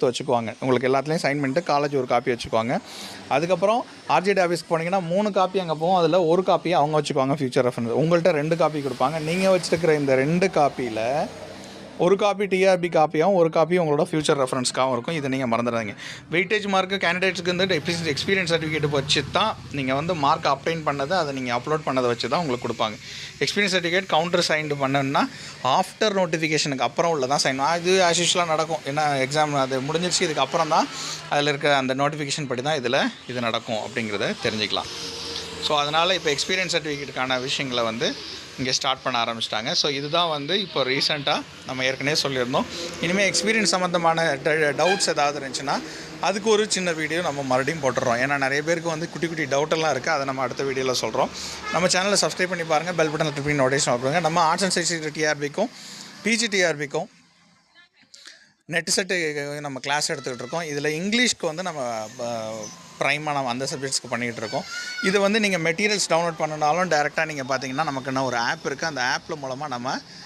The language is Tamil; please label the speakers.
Speaker 1: வச்சுக்குவாங்க. உங்களுக்கு எல்லாத்துலேயும் சைன் பண்ணிட்டு காலேஜ் ஒரு காப்பி வச்சுக்குவாங்க. அதுக்கப்புறம் ஆர்ஜிடி ஆஃபீஸ்க்கு போனீங்கன்னா 3 காப்பி அங்கே போகும். அதில் ஒரு காப்பியை அவங்க வச்சுக்குவாங்க ஃபியூச்சர் ரெஃபரன்ஸ். உங்கள்கிட்ட 2 காப்பி கொடுப்பாங்க. நீங்கள் வச்சுருக்கிற இந்த 2 காப்பியில் ஒரு காப்பி டிஆர்பி காப்பியாகவும் ஒரு காப்பி உங்களோட ஃபியூச்சர் ரெஃபரன்ஸ்க்காகவும் இருக்கும். இதை நீங்கள் மறந்துடாதீங்க. வெயிட்டேஜ் மார்க்கு கேண்டிடேட்ஸ்க்கு வந்து எக்ஸ்பீரியன்ஸ் சர்டிஃபிகேட் வச்சு தான் நீங்கள் வந்து மார்க் அப்டைன் பண்ணதை அதை நீங்கள் அப்லோட் பண்ணதை வச்சு தான் உங்களுக்கு கொடுப்பாங்க. எக்ஸ்பீரியன்ஸ் சர்டிஃபிகேட் கவுண்டர் சைன்டு பண்ணணுன்னா ஆஃப்டர் நோட்டிஃபிகேஷனுக்கு அப்புறம் உள்ள தான் சைன். இது ஆஸ் யூஷுவலாக நடக்கும். ஏன்னா எக்ஸாம் அது முடிஞ்சிருச்சு, இதுக்கு அப்புறம் தான் அதில் இருக்க அந்த நோட்டிஃபிகேஷன் படி தான் இது நடக்கும் அப்படிங்கிறத தெரிஞ்சுக்கலாம். ஸோ அதனால் இப்போ எக்ஸ்பீரியன்ஸ் சர்டிஃபிகேட்டுக்கான விஷயங்களை வந்து இங்கே ஸ்டார்ட் பண்ண ஆரம்பிச்சிட்டாங்க. ஸோ இதுதான் வந்து இப்போ ரீசெண்டாக நம்ம ஏற்கனவே சொல்லியிருந்தோம். இனிமேல் எக்ஸ்பீரியன்ஸ் சம்மந்தமான டவுட்ஸ் ஏதாவது இருந்துச்சுன்னா அதுக்கு ஒரு சின்ன வீடியோ நம்ம மறுபடியும் போட்டுடுறோம். ஏன்னா நிறைய பேருக்கு வந்து குட்டி குட்டி டவுட்டெல்லாம் இருக்குது. அதை நம்ம அடுத்த வீடியோவில் சொல்கிறோம். நம்ம சேனலை சப்ஸ்கிரைப் பண்ணி பாருங்கள், பெல் பட்டனில் கிளிக் பண்ணி நோட்டிஃபிகேஷன் கொடுங்க. நம்ம ஆர்ட்ஸ் அண்ட் சயின்ஸ் டிஆர்பிக்கும் பிஜிடிஆர்பிக்கும் நெட் செட்டு நம்ம கிளாஸ் எடுத்துக்கிட்டு இருக்கோம். இதில் இங்கிலீஷ்க்கு வந்து நம்ம ப்ரைமாக நம்ம அந்த சப்ஜெக்ட்ஸ்க்கு பண்ணிகிட்டு இருக்கோம். இது வந்து நீங்கள் மெட்டீரியல்ஸ் டவுன்லோட் பண்ணனாலும் டேரெக்டாக நீங்கள் பார்த்தீங்கன்னா நமக்கு என்ன ஒரு ஆப் இருக்குது. அந்த ஆப்பில் மூலமாக நம்ம